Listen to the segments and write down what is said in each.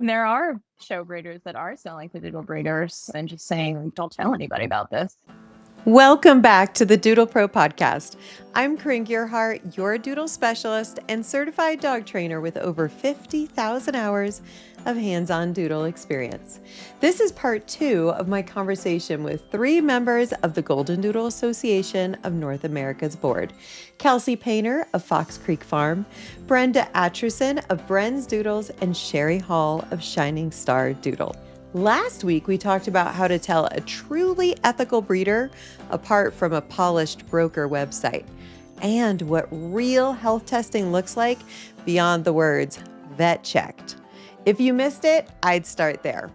There are show breeders that are selling to Doodle breeders and just saying, don't tell anybody about this. Welcome back to the Doodle Pro podcast. I'm Corinne Gearhart, your Doodle specialist and certified dog trainer with over 50,000 hours of hands-on Doodle experience. This is part 2 of my conversation with 3 members of the Goldendoodle Association of North America's board. Kelsey Painter of Fox Creek Farm, Brenda Adtruson of Bren's Doodles, and Shari Hall of Shining Star Doodle. Last week, we talked about how to tell a truly ethical breeder apart from a polished broker website and what real health testing looks like beyond the words vet checked. If you missed it, I'd start there.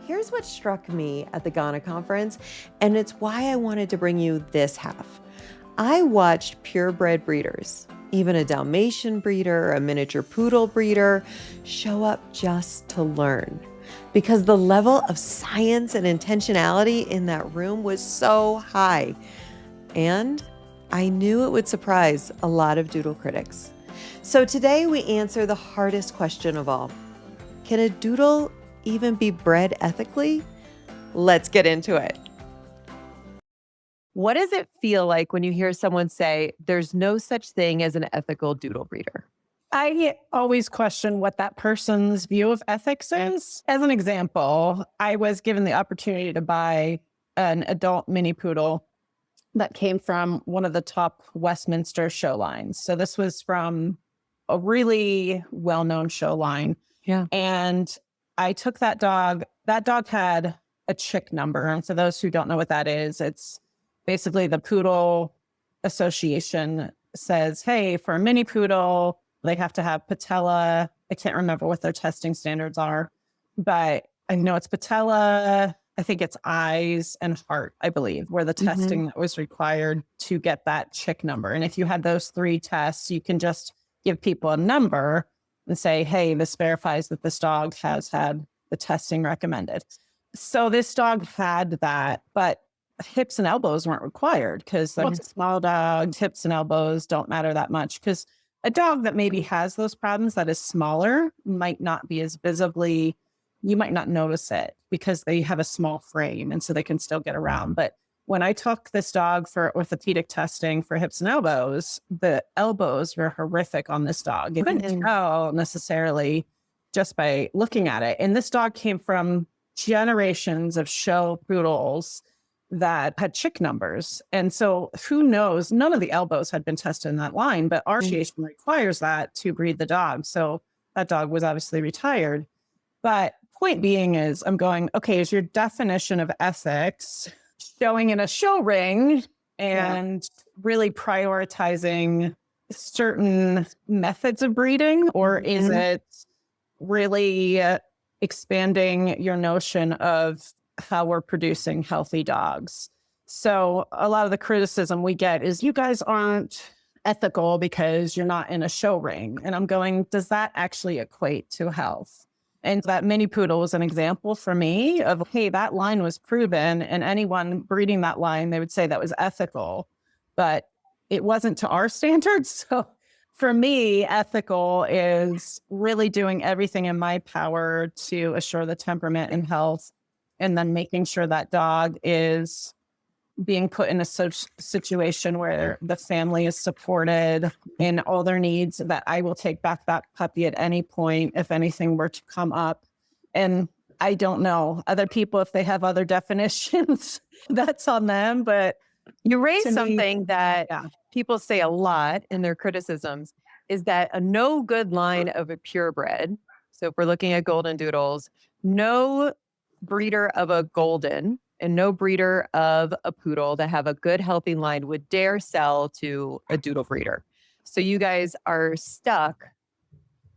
Here's what struck me at the GANA conference, and it's why I wanted to bring you this half. I watched purebred breeders, even a Dalmatian breeder, a miniature poodle breeder, show up just to learn. Because the level of science and intentionality in that room was so high. And I knew it would surprise a lot of Doodle critics. So today we answer the hardest question of all. Can a Doodle even be bred ethically? Let's get into it. What does it feel like when you hear someone say, there's no such thing as an ethical Doodle breeder? I always question what that person's view of ethics is. As an example, I was given the opportunity to buy an adult mini poodle that came from one of the top Westminster show lines. So this was from a really well-known show line. Yeah. And I took that dog. That dog had a chick number. And for those who don't know what that is, it's basically the Poodle Association says, hey, for a mini poodle, they have to have patella. I can't remember what their testing standards are, but I know it's patella. I think it's eyes and heart, I believe, were the testing that was required to get that chick number. And if you had those 3 tests, you can just give people a number and say, hey, this verifies that this dog has had the testing recommended. So this dog had that, but hips and elbows weren't required because they're small dogs. Hips and elbows don't matter that much because a dog that maybe has those problems that is smaller might not be as visibly, you might not notice it because they have a small frame and so they can still get around. But when I took this dog for orthopedic testing for hips and elbows, the elbows were horrific on this dog. You couldn't tell necessarily just by looking at it. And this dog came from generations of show poodles that had chick numbers. And so who knows, none of the elbows had been tested in that line, but our association requires that to breed the dog. So that dog was obviously retired. But point being is I'm going, okay, is your definition of ethics showing in a show ring and really prioritizing certain methods of breeding, or is it really expanding your notion of how we're producing healthy dogs? So a lot of the criticism we get is you guys aren't ethical because you're not in a show ring. And I'm going, does that actually equate to health? And that mini poodle was an example for me of, hey, that line was proven, and anyone breeding that line, they would say that was ethical, but it wasn't to our standards. So for me, ethical is really doing everything in my power to assure the temperament and health, and then making sure that dog is being put in a situation where the family is supported in all their needs, that I will take back that puppy at any point if anything were to come up. And I don't know, other people, if they have other definitions, that's on them. But you raised something that people say a lot in their criticisms, is that a no good line of a purebred. So if we're looking at Goldendoodles, no breeder of a golden and no breeder of a poodle that have a good, healthy line would dare sell to a Doodle breeder. So you guys are stuck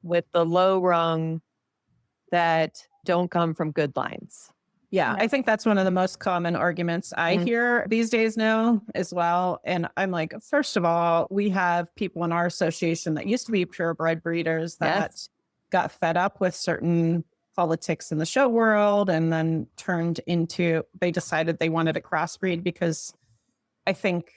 with the low rung that don't come from good lines. Yeah, I think that's one of the most common arguments I hear these days now as well. And I'm like, first of all, we have people in our association that used to be purebred breeders that got fed up with certain politics in the show world and then they decided they wanted to crossbreed because I think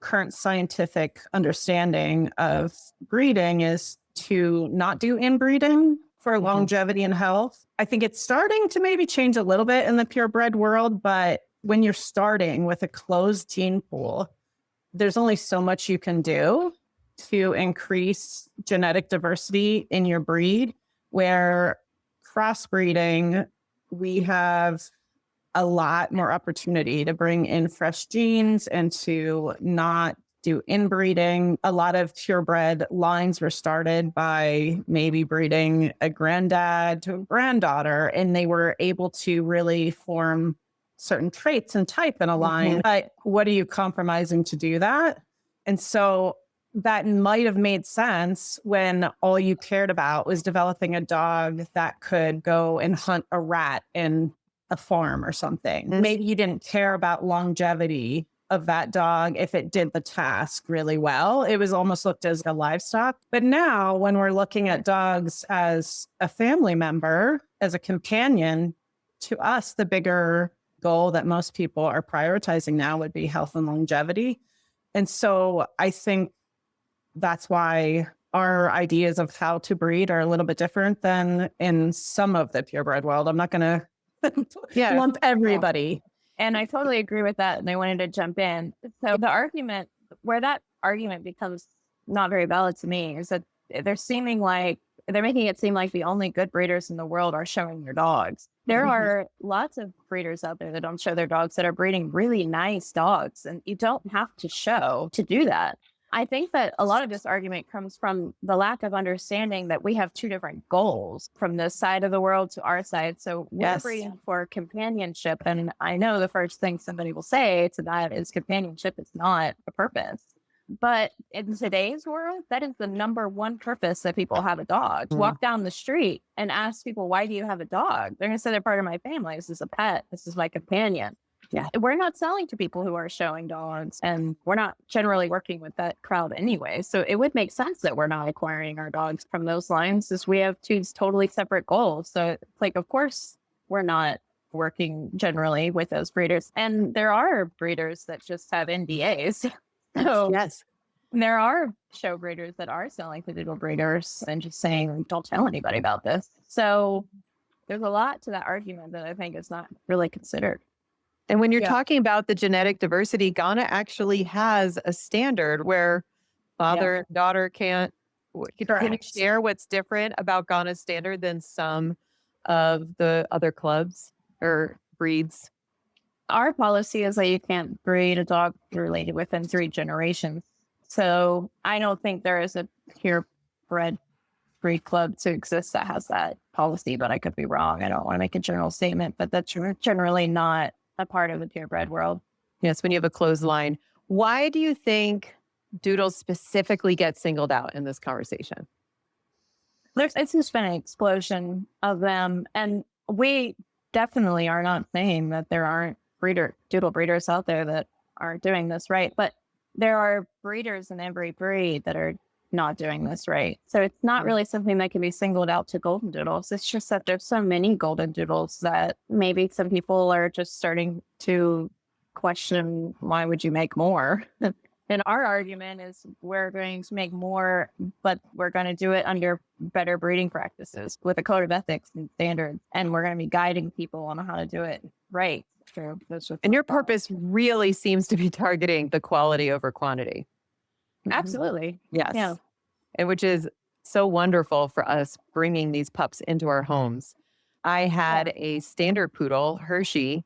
current scientific understanding of breeding is to not do inbreeding for longevity and health. I think it's starting to maybe change a little bit in the purebred world, but when you're starting with a closed gene pool, there's only so much you can do to increase genetic diversity in your breed, where crossbreeding, we have a lot more opportunity to bring in fresh genes and to not do inbreeding. A lot of purebred lines were started by maybe breeding a granddad to a granddaughter, and they were able to really form certain traits and type in a line. But what are you compromising to do that? And so that might have made sense when all you cared about was developing a dog that could go and hunt a rat in a farm or something. Maybe you didn't care about longevity of that dog if it did the task really well. It was almost looked as a livestock. But now when we're looking at dogs as a family member, as a companion, to us, the bigger goal that most people are prioritizing now would be health and longevity. And so I think that's why our ideas of how to breed are a little bit different than in some of the purebred world. I'm not going to lump everybody. And I totally agree with that. And I wanted to jump in. So the argument, where that argument becomes not very valid to me, is that they're making it seem like the only good breeders in the world are showing their dogs. There are lots of breeders out there that don't show their dogs that are breeding really nice dogs. And you don't have to show to do that. I think that a lot of this argument comes from the lack of understanding that we have two different goals from this side of the world to our side. So we're breeding for companionship. And I know the first thing somebody will say to that is companionship is not a purpose. But in today's world, that is the number one purpose that people have a dog. Walk down the street and ask people, why do you have a dog? They're going to say they're part of my family. This is a pet. This is my companion. Yeah, we're not selling to people who are showing dogs, and we're not generally working with that crowd anyway. So it would make sense that we're not acquiring our dogs from those lines, as we have two totally separate goals. So it's like, of course, we're not working generally with those breeders. And there are breeders that just have NDAs. So there are show breeders that are selling to doodle breeders and just saying, don't tell anybody about this. So there's a lot to that argument that I think is not really considered. And when you're talking about the genetic diversity, GANA actually has a standard where father and daughter can you share what's different about GANA's standard than some of the other clubs or breeds? Our policy is that you can't breed a dog related within 3 generations. So I don't think there is a purebred breed club to exist that has that policy, but I could be wrong. I don't want to make a general statement, but that's generally not a part of the purebred world. Yes, when you have a closed line. Why do you think doodles specifically get singled out in this conversation? It's just been an explosion of them. And we definitely are not saying that there aren't doodle breeders out there that are doing this right. But there are breeders in every breed that are not doing this right. So it's not really something that can be singled out to Goldendoodles. It's just that there's so many Goldendoodles that maybe some people are just starting to question, why would you make more? And our argument is we're going to make more, but we're going to do it under better breeding practices with a code of ethics and standards. And we're going to be guiding people on how to do it right. So and your purpose really seems to be targeting the quality over quantity. Absolutely. Yes. Yeah. And which is so wonderful for us bringing these pups into our homes. I had a standard poodle, Hershey,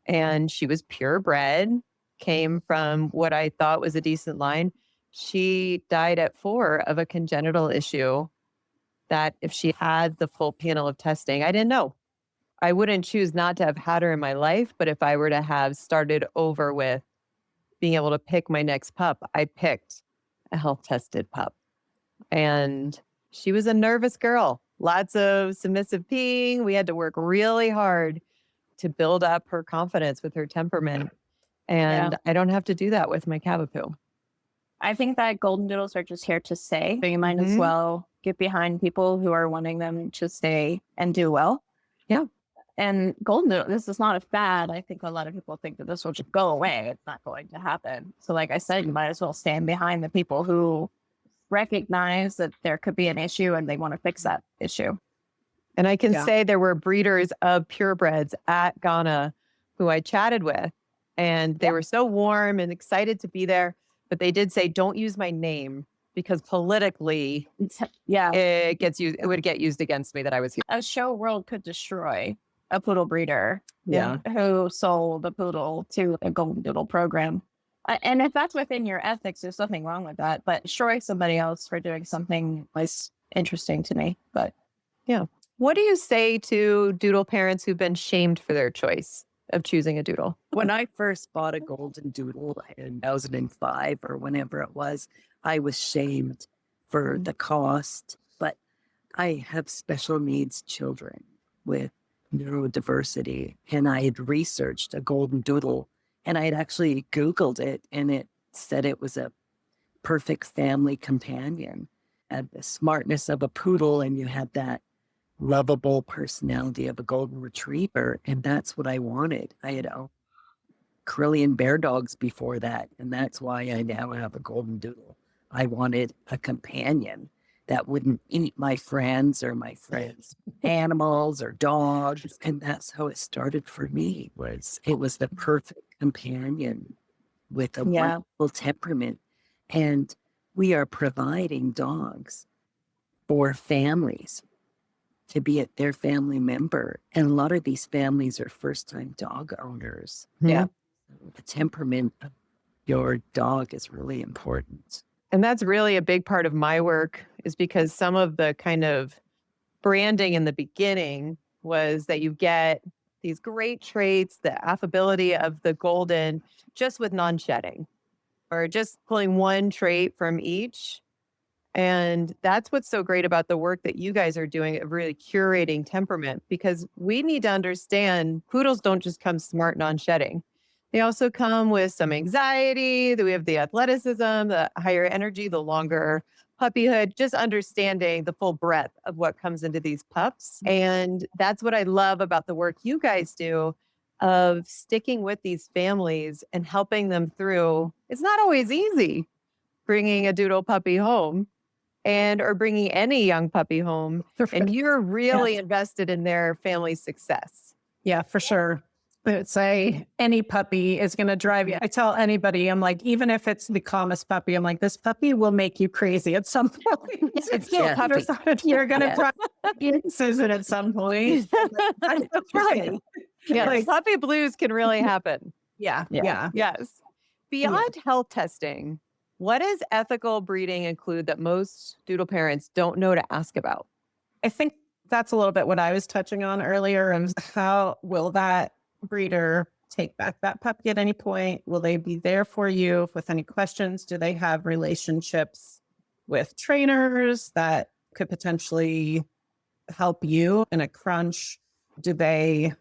and she was purebred, came from what I thought was a decent line. She died at 4 of a congenital issue that if she had the full panel of testing, I didn't know. I wouldn't choose not to have had her in my life, but if I were to have started over with being able to pick my next pup, I picked a health tested pup. And she was a nervous girl, lots of submissive peeing. We had to work really hard to build up her confidence with her temperament. And I don't have to do that with my Cavapoo. I think that Goldendoodles are just here to stay. So you might as well get behind people who are wanting them to stay and do well. Yeah. And Goldendoodle, this is not a fad. I think a lot of people think that this will just go away. It's not going to happen. So like I said, you might as well stand behind the people who recognize that there could be an issue and they want to fix that issue. And I can Yeah. say there were breeders of purebreds at Ghana who I chatted with, and they were so warm and excited to be there. But they did say, don't use my name because politically Yeah. it would get used against me that I was here. A show world could destroy a poodle breeder Yeah. who sold a poodle to a Goldendoodle program. And if that's within your ethics, there's nothing wrong with that. But destroy somebody else for doing something was interesting to me. But What do you say to doodle parents who've been shamed for their choice of choosing a doodle? When I first bought a Goldendoodle in 2005 or whenever it was, I was shamed for the cost. But I have special needs children with neurodiversity, and I had researched a Goldendoodle, and I had actually Googled it, and it said it was a perfect family companion. Had the smartness of a poodle, and you had that lovable personality of a golden retriever, and that's what I wanted. I had Carillion bear dogs before that, and that's why I now have a Goldendoodle. I wanted a companion that wouldn't eat my friends or my friends' animals or dogs, and that's how it started for me. It was the perfect companion with a wonderful temperament, and we are providing dogs for families to be their family member. And a lot of these families are first-time dog owners. Yeah. The temperament of your dog is really important. And that's really a big part of my work, is because some of the kind of branding in the beginning was that you get these great traits, the affability of the golden, just with non-shedding, or just pulling one trait from each. And that's what's so great about the work that you guys are doing of really curating temperament, because we need to understand poodles don't just come smart, non-shedding. They also come with some anxiety. We have the athleticism, the higher energy, the longer puppyhood, just understanding the full breadth of what comes into these pups. And that's what I love about the work you guys do of sticking with these families and helping them through. It's not always easy bringing a doodle puppy home or bringing any young puppy home. And you're really invested in their family success. Yeah, for sure. I would say any puppy is going to drive you. I tell anybody, I'm like, even if it's the calmest puppy, I'm like, this puppy will make you crazy at some point. It's still a puppy. You're going to drive Susan at some point. I'm right. Yeah, like, puppy blues can really happen. Yeah. Yes. Beyond health testing, what does ethical breeding include that most doodle parents don't know to ask about? I think that's a little bit what I was touching on earlier. And how will that breeder take back that puppy at any point? Will they be there for you with any questions? Do they have relationships with trainers that could potentially help you in a crunch? Do they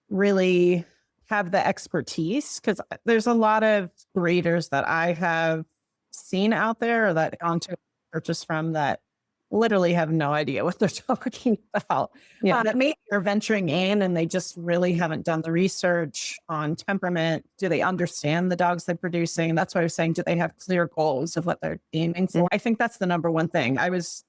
really have the expertise? Because there's a lot of breeders that I have seen out there, or that gone to purchase from, that literally have no idea what they're talking about. Yeah. Maybe they're venturing in and they just really haven't done the research on temperament. Do they understand the dogs they're producing? That's why I was saying, do they have clear goals of what they're aiming for? I think that's the number one thing. I was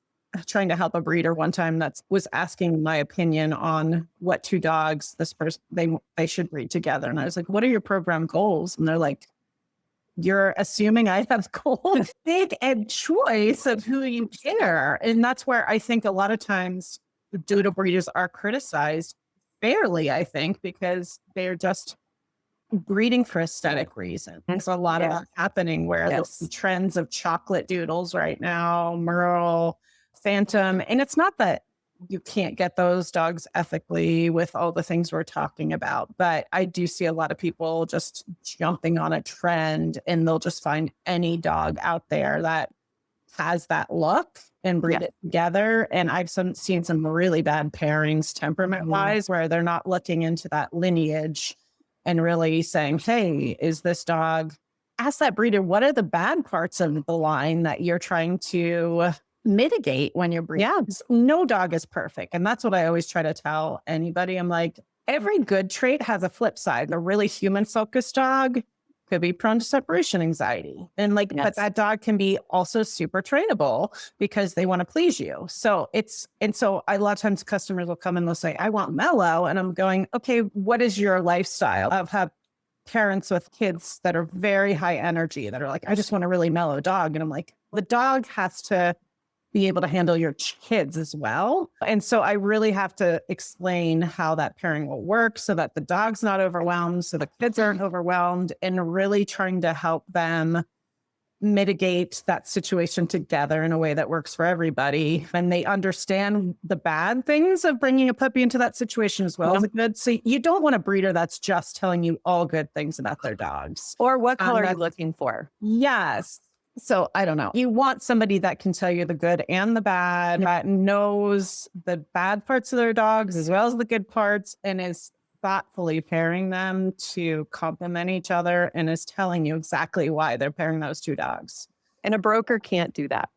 trying to help a breeder one time that was asking my opinion on what two dogs this person they should breed together. And I was like, what are your program goals? And they're like, you're assuming I have goals. Big and choice of who you care. And that's where I think a lot of times the doodle breeders are criticized fairly, I think, because they're just breeding for aesthetic reasons. There's a lot of that happening where there's trends of chocolate doodles right now, Merle, Phantom. And it's not that you can't get those dogs ethically with all the things we're talking about, but I do see a lot of people just jumping on a trend, and they'll just find any dog out there that has that look and breed it together. And I've seen some really bad pairings temperament wise, where they're not looking into that lineage and really saying, hey, is this dog, ask that breeder, what are the bad parts of the line that you're trying to mitigate when you're breeding? Yeah. No dog is perfect. And that's what I always try to tell anybody. I'm like, every good trait has a flip side. A really human focused dog could be prone to separation anxiety. And like, but Yes. that dog can be also super trainable because they want to please you. So so a lot of times customers will come and they'll say, I want mellow. And I'm going, okay, what is your lifestyle? I've had parents with kids that are very high energy that are like, I just want a really mellow dog. And I'm like, the dog has to be able to handle your kids as well. And so I really have to explain how that pairing will work so that the dog's not overwhelmed, so the kids aren't overwhelmed, and really trying to help them mitigate that situation together in a way that works for everybody. And they understand the bad things of bringing a puppy into that situation as well as the good. So you don't want a breeder that's just telling you all good things about their dogs. Or what color are you looking for? Yes. So I don't know. You want somebody that can tell you the good and the bad, that knows the bad parts of their dogs as well as the good parts, and is thoughtfully pairing them to complement each other and is telling you exactly why they're pairing those two dogs. And a broker can't do that.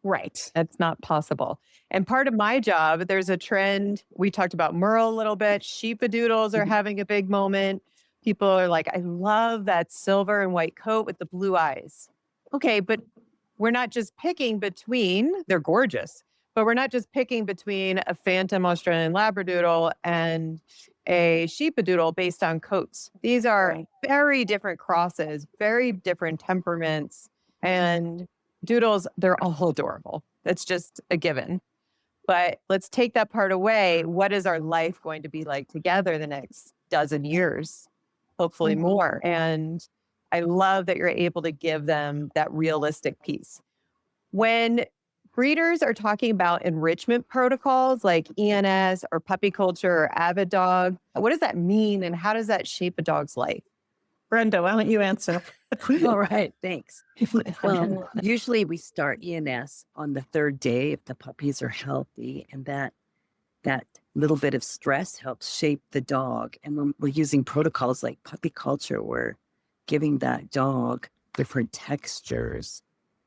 Right. That's not possible. And part of my job, there's a trend. We talked about Merle a little bit. Sheepadoodles are having a big moment. People are like, I love that silver and white coat with the blue eyes. Okay, but we're not just picking between, they're gorgeous, but we're not just picking between a Phantom Australian Labradoodle and a Sheepadoodle based on coats. These are very different crosses, very different temperaments, and Doodles, they're all adorable. That's just a given. But let's take that part away. What is our life going to be like together the next dozen years? Hopefully more. And I love that you're able to give them that realistic piece. When breeders are talking about enrichment protocols like ENS or puppy culture or Avidog, what does that mean and how does that shape a dog's life? Brenda, why don't you answer? All right, thanks. Well, usually we start ENS on the third day if the puppies are healthy, and that little bit of stress helps shape the dog. And when we're using protocols like puppy culture, we're giving that dog different textures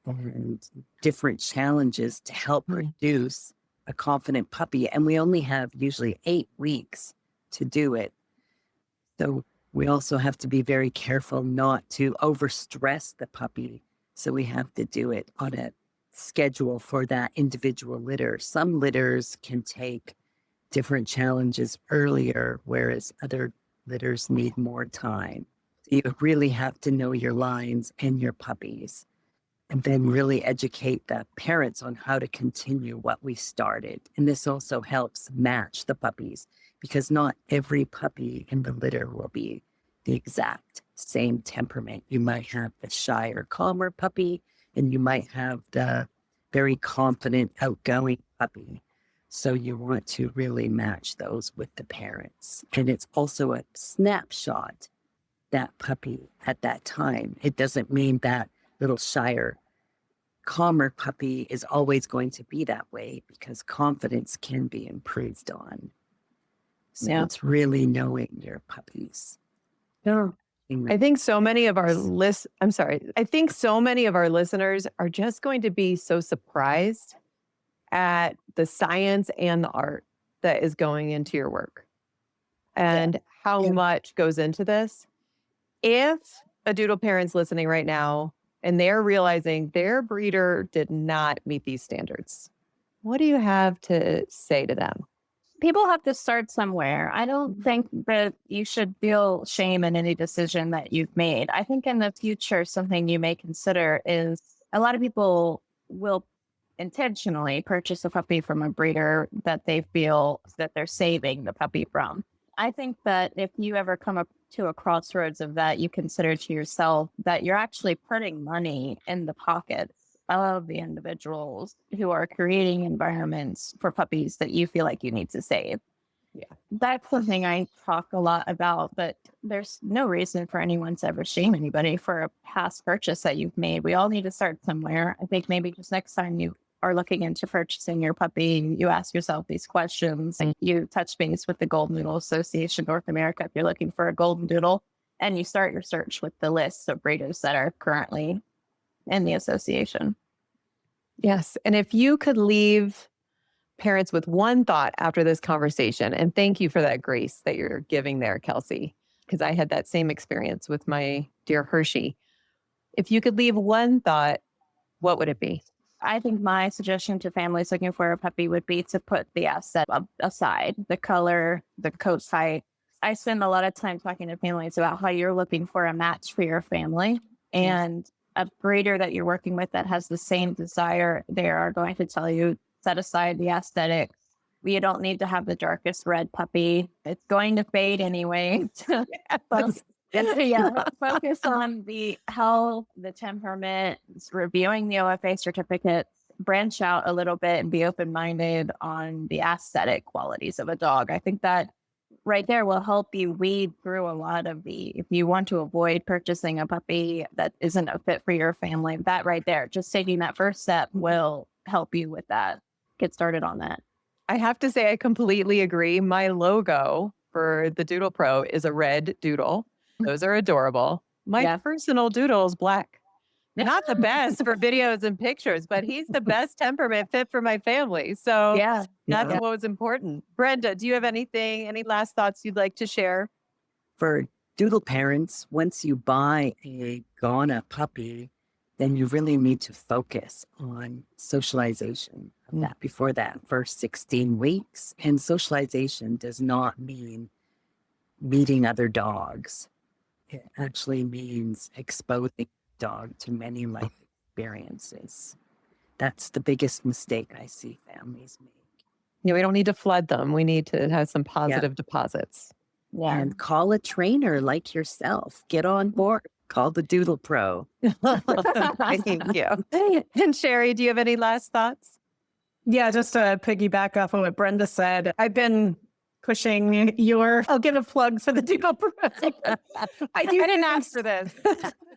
and different challenges to help produce a confident puppy. And we only have usually 8 weeks to do it. So we also have to be very careful not to overstress the puppy. So we have to do it on a schedule for that individual litter. Some litters can take different challenges earlier, whereas other litters need more time. You really have to know your lines and your puppies, and then really educate the parents on how to continue what we started. And this also helps match the puppies, because not every puppy in the litter will be the exact same temperament. You might have the shy or calmer puppy, and you might have the very confident, outgoing puppy. So you want to really match those with the parents. And it's also a snapshot, that puppy at that time. It doesn't mean that little shyer, calmer puppy is always going to be that way, because confidence can be improved on. So it's really knowing your puppies. Yeah. I think so many of our I think so many of our listeners are just going to be so surprised at the science and the art that is going into your work and how much goes into this. If a Doodle parent's listening right now and they're realizing their breeder did not meet these standards, what do you have to say to them? People have to start somewhere. I don't think that you should feel shame in any decision that you've made. I think in the future, something you may consider is a lot of people will intentionally purchase a puppy from a breeder that they feel that they're saving the puppy from. I think that if you ever come up to a crossroads of that, you consider to yourself that you're actually putting money in the pockets of the individuals who are creating environments for puppies that you feel like you need to save. Yeah. That's something I talk a lot about, but there's no reason for anyone to ever shame anybody for a past purchase that you've made. We all need to start somewhere. I think maybe just next time you are looking into purchasing your puppy, you ask yourself these questions and you touch base with the Goldendoodle Association North America if you're looking for a Goldendoodle, and you start your search with the list of breeders that are currently in the association. Yes. And if you could leave parents with one thought after this conversation, and thank you for that grace that you're giving there, Kelsey. because I had that same experience with my dear Hershey. If you could leave one thought, what would it be? I think my suggestion to families looking for a puppy would be to put the asset aside, the color, the coat height. I spend a lot of time talking to families about how you're looking for a match for your family, and a breeder that you're working with that has the same desire, they are going to tell you, set aside the aesthetics. You don't need to have the darkest red puppy. It's going to fade anyway. Focus on the health, the temperament, reviewing the OFA certificates, branch out a little bit and be open-minded on the aesthetic qualities of a dog. I think that right there will help you weed through a lot of if you want to avoid purchasing a puppy that isn't a fit for your family, that right there, just taking that first step will help you with that. Get started on that. I have to say, I completely agree. My logo for the Doodle Pro is a red doodle. Those are adorable. My personal doodle is black. Not the best for videos and pictures, but he's the best temperament fit for my family. So that's what was important. Brenda, do you have any last thoughts you'd like to share? For doodle parents, once you buy a GANA puppy, then you really need to focus on socialization of that before that first 16 weeks. And socialization does not mean meeting other dogs. It actually means exposing the dog to many life experiences. That's the biggest mistake I see families make. Yeah, we don't need to flood them. We need to have some positive deposits. Yeah. And call a trainer like yourself. Get on board. Call the Doodle Pro. Thank you. And Shari, do you have any last thoughts? Yeah, just to piggyback off of what Brenda said, I've been pushing I'll give a plug for the Doodle Pro. I didn't ask for this.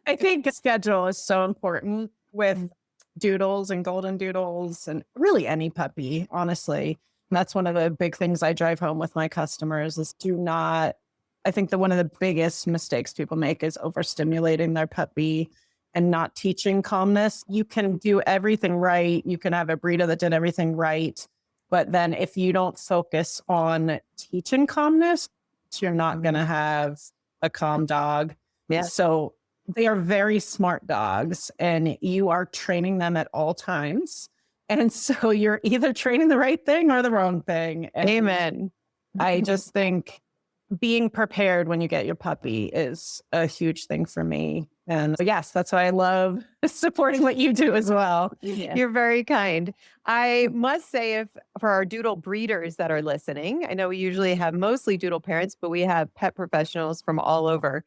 I think schedule is so important with doodles and golden doodles and really any puppy, honestly. And that's one of the big things I drive home with my customers is I think that one of the biggest mistakes people make is overstimulating their puppy and not teaching calmness. You can do everything right. You can have a breeder that did everything right. But then if you don't focus on teaching calmness, you're not going to have a calm dog. Yeah. So they are very smart dogs and you are training them at all times. And so you're either training the right thing or the wrong thing. And Amen. I just think being prepared when you get your puppy is a huge thing for me. And yes, that's why I love supporting what you do as well. Yeah. You're very kind. I must say, for our doodle breeders that are listening, I know we usually have mostly doodle parents, but we have pet professionals from all over.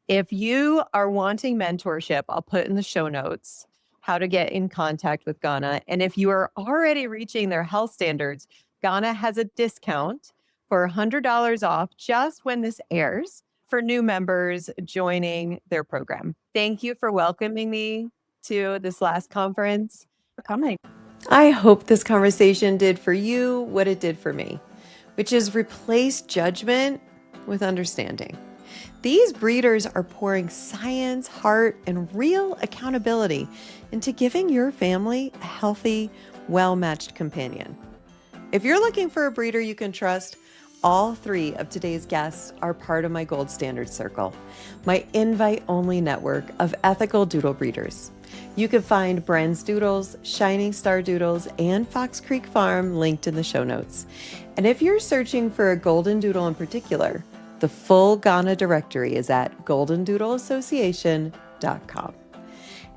If you are wanting mentorship, I'll put in the show notes how to get in contact with GANA. And if you are already reaching their health standards, GANA has a discount for $100 off just when this airs for new members joining their program. Thank you for welcoming me to this last conference. Coming. I hope this conversation did for you what it did for me, which is replace judgment with understanding. These breeders are pouring science, heart, and real accountability into giving your family a healthy, well-matched companion. If you're looking for a breeder you can trust, all 3 of today's guests are part of my Gold Standard Circle, my invite-only network of ethical doodle breeders. You can find Bren's Doodles, Shining Star Doodles, and Fox Creek Farm linked in the show notes. And if you're searching for a golden doodle in particular, the full GANA directory is at goldendoodleassociation.com.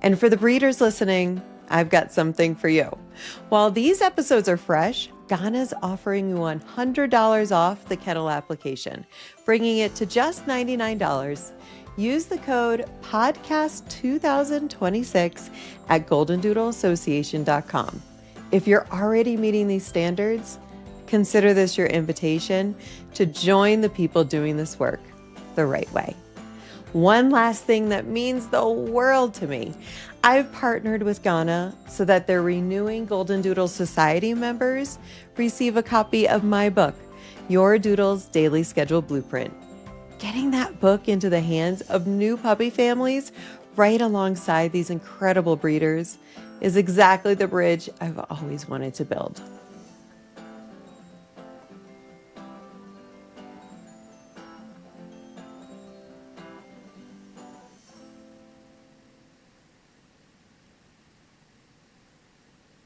And for the breeders listening, I've got something for you. While these episodes are fresh, GANA's offering you $100 off the kennel application, bringing it to just $99. Use the code podcast2026 at goldendoodleassociation.com. If you're already meeting these standards, consider this your invitation to join the people doing this work the right way. One last thing that means the world to me. I've partnered with GANA so that their renewing Golden Doodle Society members receive a copy of my book, Your Doodle's Daily Schedule Blueprint. Getting that book into the hands of new puppy families right alongside these incredible breeders is exactly the bridge I've always wanted to build.